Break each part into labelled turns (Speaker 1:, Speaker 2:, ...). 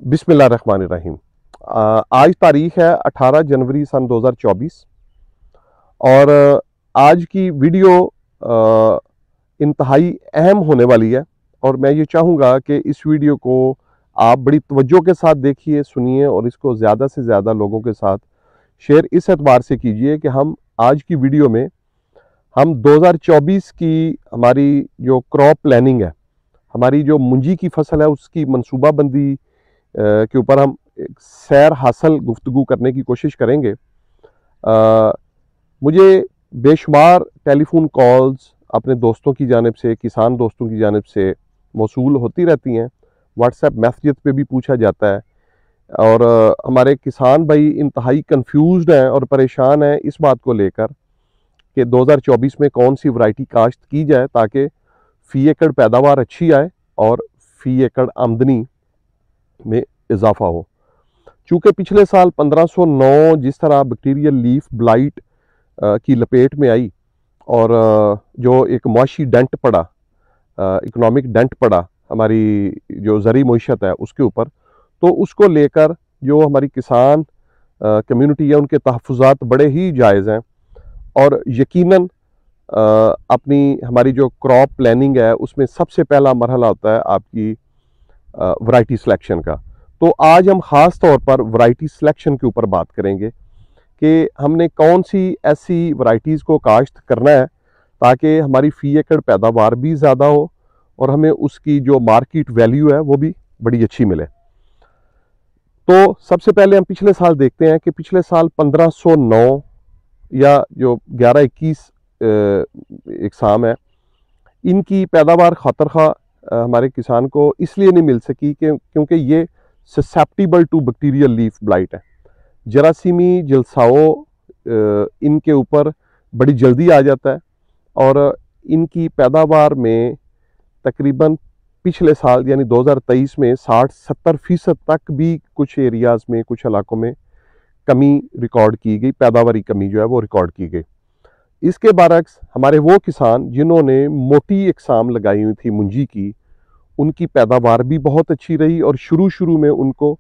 Speaker 1: बिस्मिल्लाहिर्रहमानिर्रहीम। आज तारीख है 18 जनवरी सन 2024 और आज की वीडियो इंतहाई अहम होने वाली है और मैं ये चाहूँगा कि इस वीडियो को आप बड़ी तवज्जो के साथ देखिए, सुनिए और इसको ज़्यादा से ज़्यादा लोगों के साथ शेयर इस एतबार से कीजिए कि हम आज की वीडियो में हम 2024 की हमारी जो क्रॉप प्लानिंग है, हमारी जो मुंजी की फसल है उसकी मनसूबाबंदी के ऊपर हम एक सैर हासिल गुफ्तगू करने की कोशिश करेंगे। मुझे बेशुमार टेलीफोन कॉल्स अपने दोस्तों की जानिब से, किसान दोस्तों की जानिब से मौसूल होती रहती हैं। व्हाट्सएप मैसेज पे भी पूछा जाता है और हमारे किसान भाई इंतहाई कंफ्यूज्ड हैं और परेशान हैं इस बात को लेकर कि 2024 में कौन सी वैरायटी काश्त की जाए ताकि फ़ी एकड़ पैदावार अच्छी आए और फ़ी एकड़ आमदनी में इजाफा हो। चूँकि पिछले साल 1509 जिस तरह बैक्टीरियल लीफ ब्लाइट की लपेट में आई और जो एक मुआशी डेंट पड़ा, इकोनॉमिक डेंट पड़ा हमारी जो ज़री मईशत है उसके ऊपर, तो उसको लेकर जो हमारी किसान कम्युनिटी है उनके तहफ़्फ़ुज़ात बड़े ही जायज़ हैं और यकीनन अपनी हमारी जो क्रॉप प्लानिंग है उसमें सबसे पहला मरहला होता है आपकी वैरायटी सिलेक्शन का। तो आज हम ख़ास तौर पर वैरायटी सिलेक्शन के ऊपर बात करेंगे कि हमने कौन सी ऐसी वैरायटीज़ को काश्त करना है ताकि हमारी फ़ी एकड़ पैदावार भी ज़्यादा हो और हमें उसकी जो मार्केट वैल्यू है वो भी बड़ी अच्छी मिले। तो सबसे पहले हम पिछले साल देखते हैं कि पिछले साल 1509 या जो 11-21 इकसाम है, इनकी पैदावार खातर हमारे किसान को इसलिए नहीं मिल सकी कि क्योंकि ये susceptible to bacterial leaf blight है। जरासीमी जलसाओ इनके ऊपर बड़ी जल्दी आ जाता है और इनकी पैदावार में तकरीबन पिछले साल यानी 2023 में 60-70% तक भी कुछ एरियाज़ में, कुछ इलाकों में कमी रिकॉर्ड की गई, पैदावारी कमी जो है वो रिकॉर्ड की गई। इसके बरक्स हमारे वो किसान जिन्होंने मोटी इकसाम लगाई हुई थी मुंजी की, उनकी पैदावार भी बहुत अच्छी रही और शुरू में उनको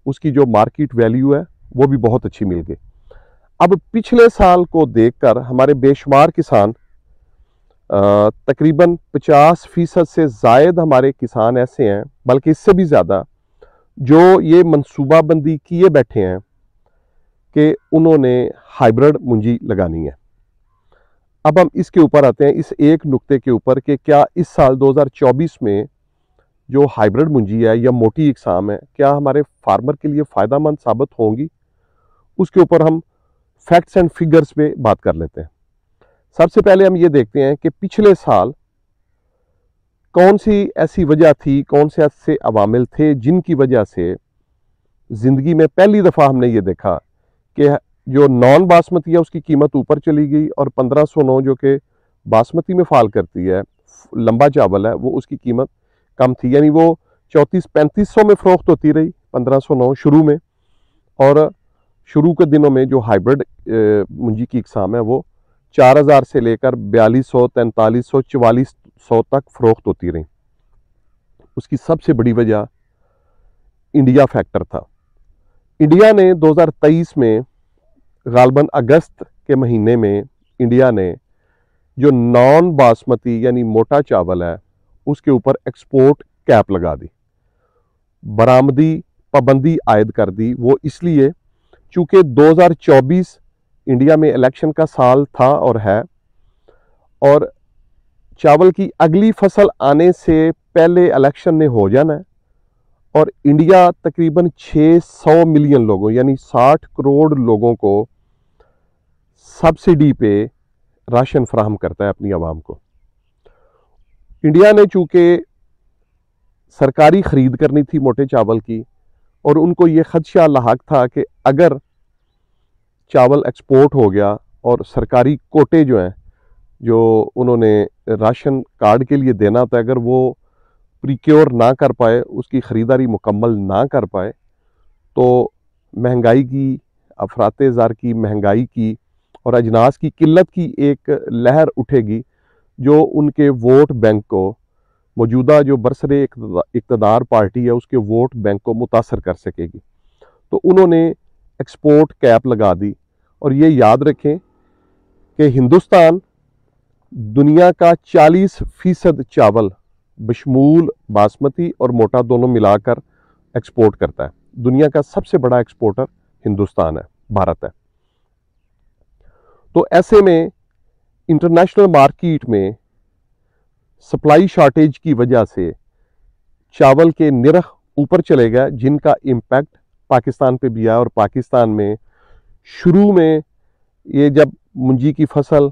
Speaker 1: उसकी जो मार्केट वैल्यू है वो भी बहुत अच्छी मिल गई। अब पिछले साल को देखकर हमारे बेशुमार किसान तकरीबन 50% से ज़ायद हमारे किसान ऐसे हैं, बल्कि इससे भी ज़्यादा, जो ये मनसूबाबंदी किए बैठे हैं कि उन्होंने हाइब्रिड मुंजी लगानी है। अब हम इसके ऊपर आते हैं, इस एक नुक्ते के ऊपर कि क्या इस साल 2024 में जो हाइब्रिड मुंजी है या मोटी इकसाम है, क्या हमारे फार्मर के लिए फ़ायदेमंद साबित होंगी। उसके ऊपर हम फैक्ट्स एंड फिगर्स पे बात कर लेते हैं। सबसे पहले हम ये देखते हैं कि पिछले साल कौन सी ऐसी वजह थी, कौन से ऐसे अवामिल थे जिनकी वजह से ज़िंदगी में पहली दफ़ा हमने ये देखा कि जो नॉन बासमती है उसकी कीमत ऊपर चली गई और 1509 जो कि बासमती में फाल करती है, लंबा चावल है, वो उसकी कीमत कम थी, यानी वो 3400-3500 में फ़रोख्त होती रही 1509 शुरू में, और शुरू के दिनों में जो हाइब्रिड मुंजी की इकसाम है वो 4000 से लेकर 4200, 4300, 4400 तक फ़रोख्त होती रही। उसकी सबसे बड़ी वजह इंडिया फैक्टर था। इंडिया ने 2023 में गालबन अगस्त के महीने में इंडिया ने जो नॉन बासमती यानी मोटा चावल है उसके ऊपर एक्सपोर्ट कैप लगा दी, बरामदी पाबंदी आयद कर दी। वो इसलिए चूँकि 2024 इंडिया में इलेक्शन का साल था और है, और चावल की अगली फसल आने से पहले इलेक्शन ने हो जाना है और इंडिया तकरीबन 600 मिलियन लोगों यानी 60 करोड़ लोगों को सब्सिडी पे राशन फराहम करता है अपनी आवाम को। इंडिया ने चूँकि सरकारी ख़रीद करनी थी मोटे चावल की और उनको ये ख़दशा लाहक था कि अगर चावल एक्सपोर्ट हो गया और सरकारी कोटे जो हैं, जो उन्होंने राशन कार्ड के लिए देना था, अगर वो प्रिक्योर ना कर पाए, उसकी ख़रीदारी मुकम्मल ना कर पाए, तो महंगाई की, अफराते ज़र की महंगाई की और अजनास की किल्लत की एक लहर उठेगी जो उनके वोट बैंक को मौजूदा जो बरसरे इक़्तिदार पार्टी है उसके वोट बैंक को मुतासर कर सकेगी। तो उन्होंने एक्सपोर्ट कैप लगा दी। और ये याद रखें कि हिंदुस्तान दुनिया का 40% चावल बशमूल बासमती और मोटा दोनों मिलाकर एक्सपोर्ट करता है। दुनिया का सबसे बड़ा एक्सपोर्टर हिंदुस्तान है, भारत है। तो ऐसे में इंटरनेशनल मार्केट में सप्लाई शॉर्टेज की वजह से चावल के निर्ख ऊपर चले गए, जिनका इम्पैक्ट पाकिस्तान पे भी आया। और पाकिस्तान में शुरू में ये जब मुंजी की फसल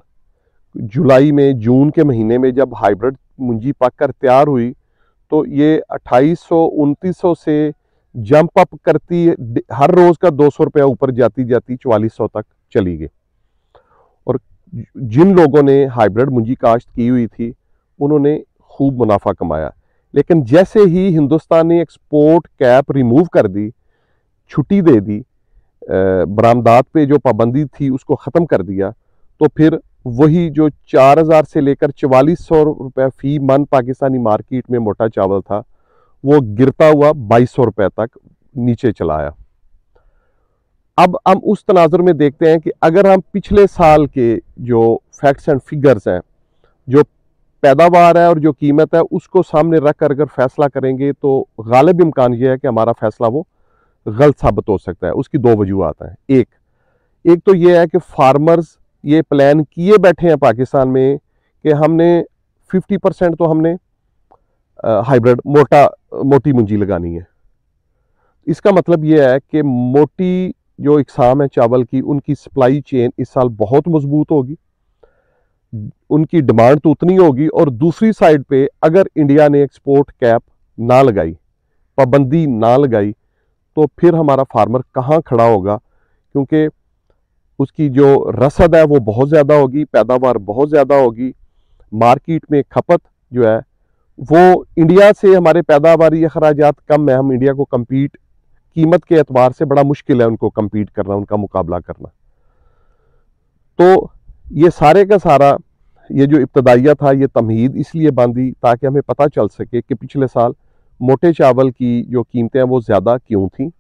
Speaker 1: जुलाई में जून के महीने में जब हाइब्रिड मुंजी पककर तैयार हुई तो ये 2800-2900 से जंप अप करती, हर रोज का 200 रुपया ऊपर जाती जाती 4400 तक चली गई। और जिन लोगों ने हाइब्रिड मुंजी काश्त की हुई थी उन्होंने खूब मुनाफा कमाया। लेकिन जैसे ही हिंदुस्तान ने एक्सपोर्ट कैप रिमूव कर दी, छुट्टी दे दी, बरामदात पे जो पाबंदी थी उसको ख़त्म कर दिया, तो फिर वही जो 4000 से लेकर 4400 रुपये फी मन पाकिस्तानी मार्केट में मोटा चावल था वो गिरता हुआ 2200 रुपये तक नीचे चला आया। अब हम उस तनाजुर में देखते हैं कि अगर हम पिछले साल के जो फैक्ट्स एंड फिगर्स हैं, जो पैदावार है और जो कीमत है, उसको सामने रख कर अगर फैसला करेंगे तो गालिब इम्कान यह है कि हमारा फैसला वो गलत साबित हो सकता है। उसकी दो वजूहत हैं। एक तो यह है कि फार्मर्स ये प्लान किए बैठे हैं पाकिस्तान में कि हमने 50% तो हमने हाइब्रिड मोटी मुंजी लगानी है। इसका मतलब यह है कि मोटी जो इकसाम है चावल की, उनकी सप्लाई चेन इस साल बहुत मजबूत होगी, उनकी डिमांड तो उतनी होगी। और दूसरी साइड पे अगर इंडिया ने एक्सपोर्ट कैप ना लगाई, पाबंदी ना लगाई, तो फिर हमारा फार्मर कहाँ खड़ा होगा, क्योंकि उसकी जो रसद है वो बहुत ज़्यादा होगी, पैदावार बहुत ज़्यादा होगी, मार्केट में खपत जो है वो इंडिया से हमारे पैदावारी अखराजात कम है। हम इंडिया को कम्पीट कीमत के एतबार से बड़ा मुश्किल है उनको कम्पीट करना, उनका मुकाबला करना। तो ये सारे का सारा ये जो इब्तदाइया था ये तमहीद इसलिए बांधी ताकि हमें पता चल सके कि पिछले साल मोटे चावल की जो कीमतें हैं वो ज़्यादा क्यों थी।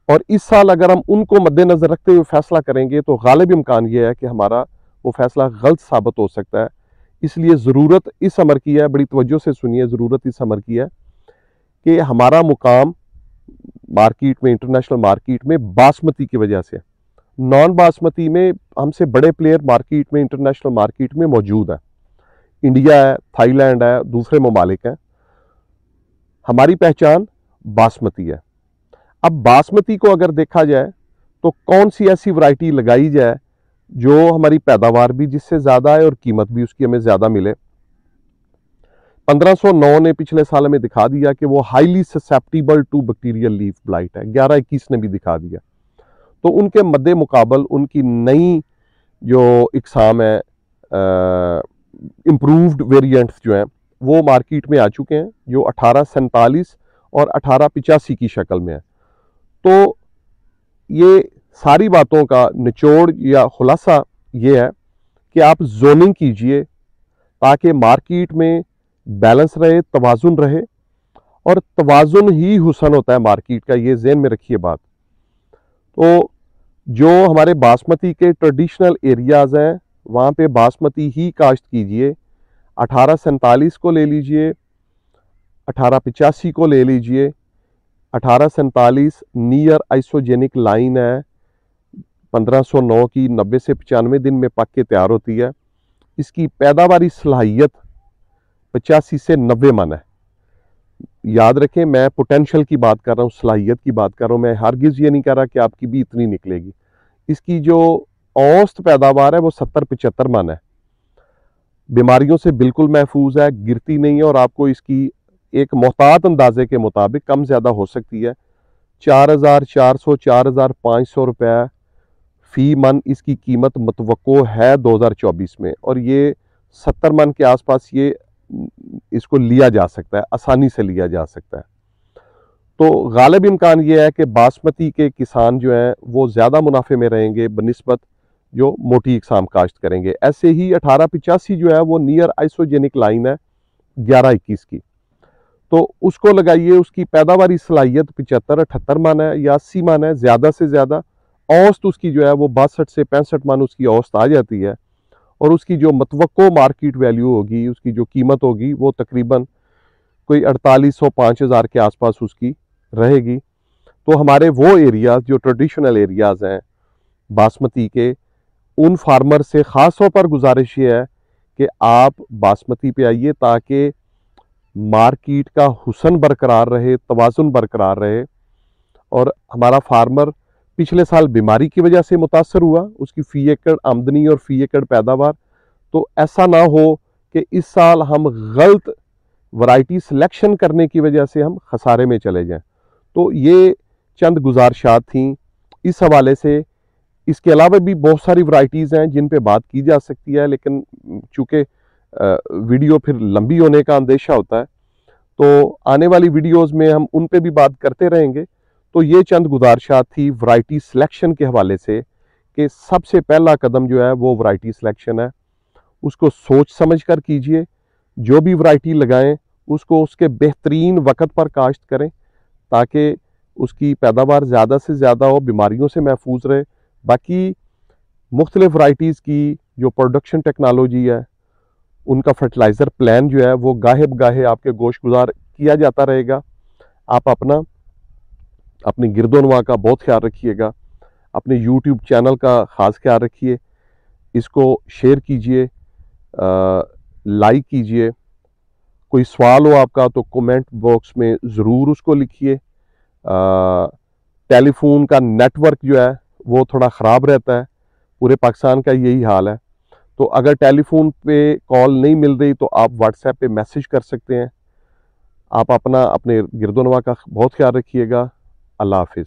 Speaker 1: और इस साल अगर हम उनको मद्देनज़र रखते हुए फैसला करेंगे तो गालिब इम्कान यह है कि हमारा वो फैसला गलत साबित हो सकता है। इसलिए ज़रूरत इस अमर की है, बड़ी तवज्जो से सुनिए, ज़रूरत इस अमर की है कि हमारा मुकाम मार्केट में, इंटरनेशनल मार्केट में बासमती की वजह से, नॉन बासमती में हमसे बड़े प्लेयर मार्केट में, इंटरनेशनल मार्केट में मौजूद है। इंडिया है, थाईलैंड है, दूसरे ममालिक हैं। हमारी पहचान बासमती है। अब बासमती को अगर देखा जाए तो कौन सी ऐसी वैरायटी लगाई जाए जो हमारी पैदावार भी जिससे ज़्यादा है और कीमत भी उसकी हमें ज़्यादा मिले। 1509 ने पिछले साल में दिखा दिया कि वो highly susceptible to bacterial leaf blight है। 11-21 ने भी दिखा दिया। तो उनके मद्दे मुकाबल उनकी नई जो इकसाम है, इम्प्रूव्ड वेरिएंट्स जो हैं वो मार्केट में आ चुके हैं, जो 1847 और 1885 की शक्ल में है। तो ये सारी बातों का निचोड़ या खुलासा ये है कि आप जोनिंग कीजिए ताकि मार्केट में बैलेंस रहे, तवाजुन रहे, और तवाजुन ही हुसन होता है मार्केट का, ये ज़हन में रखिए बात। तो जो हमारे बासमती के ट्रेडिशनल एरियाज़ हैं वहाँ पे बासमती ही काश्त कीजिए। 1847 को ले लीजिए, 1885 को ले लीजिए। 1847 नियर आइसोजेनिक लाइन है, 1509 की 90 से 95 दिन में पक के तैयार होती है। इसकी पैदावारी सलाहियत 85 से 90 मन है। याद रखें, मैं पोटेंशियल की बात कर रहा हूँ, सलाहियत की बात कर रहा हूँ। मैं हरगिज़ ये नहीं कह रहा कि आपकी भी इतनी निकलेगी। इसकी जो औसत पैदावार है वो 70-75 मन है। बीमारियों से बिल्कुल महफूज है, गिरती नहीं है, और आपको इसकी एक मोहतात अंदाजे के मुताबिक कम ज़्यादा हो सकती है। 4400 4500 रुपये फ़ी मन इसकी कीमत मतवक्को है 2024 में, और ये 70 मन के आसपास ये इसको लिया जा सकता है, आसानी से लिया जा सकता है। तो गालिब इम्कान ये है कि बासमती के किसान जो हैं वो ज़्यादा मुनाफे में रहेंगे बनिस्बत जो मोटी इकसाम काश्त करेंगे। ऐसे ही 1885 जो है वो नियर आइसोजेनिक लाइन है, 11-21 की, तो उसको लगाइए। उसकी पैदावारी सलाहियत 75-78 मन है या 80 मन है ज़्यादा से ज़्यादा। औसत उसकी जो है वो 62 से 65 मन उसकी औसत आ जाती है, और उसकी जो मतवक्को मार्केट वैल्यू होगी, उसकी जो कीमत होगी, वो तकरीबन कोई 4800-5000 के आसपास उसकी रहेगी। तो हमारे वो एरियाज जो ट्रेडिशनल एरियाज हैं बासमती के, उन फार्मर से ख़ास तौर पर गुजारिश ये है कि आप बासमती पे आइए, ताकि मार्केट का हुस्न बरकरार रहे, तवाज़ुन बरकरार रहे। और हमारा फार्मर पिछले साल बीमारी की वजह से मुतासर हुआ, उसकी फ़ी एकड़ आमदनी और फ़ी एकड़ पैदावार, तो ऐसा ना हो कि इस साल हम गलत वैरायटी सिलेक्शन करने की वजह से हम खसारे में चले जाएं। तो ये चंद गुजारिशात थी इस हवाले से। इसके अलावा भी बहुत सारी वैरायटीज़ हैं जिन पे बात की जा सकती है, लेकिन चूँकि वीडियो फिर लंबी होने का अंदेशा होता है, तो आने वाली वीडियोस में हम उन पे भी बात करते रहेंगे। तो ये चंद गुजारिशात थी वैरायटी सिलेक्शन के हवाले से, कि सबसे पहला कदम जो है वो वैरायटी सिलेक्शन है। उसको सोच समझ कर कीजिए, जो भी वैरायटी लगाएं उसको उसके बेहतरीन वक्त पर काश्त करें, ताकि उसकी पैदावार ज़्यादा से ज़्यादा हो, बीमारियों से महफूज रहे। बाकी मुख्तलिफ वैरायटीज़ की जो प्रोडक्शन टेक्नोलॉजी है, उनका फर्टिलाइज़र प्लान जो है वो गाहे बगाहे आपके गोश गुजार किया जाता रहेगा। आप अपनी गिरदोनवा का बहुत ख्याल रखिएगा, अपने यूट्यूब चैनल का ख़ास ख्याल रखिए, इसको शेयर कीजिए, लाइक कीजिए। कोई सवाल हो आपका तो कमेंट बॉक्स में ज़रूर उसको लिखिए। टेलीफोन का नेटवर्क जो है वो थोड़ा ख़राब रहता है, पूरे पाकिस्तान का यही हाल है। तो अगर टेलीफोन पे कॉल नहीं मिल रही तो आप व्हाट्सएप पे मैसेज कर सकते हैं। आप अपने गिरदोनवा का बहुत ख्याल रखिएगा। अल्लाह हाफिज़।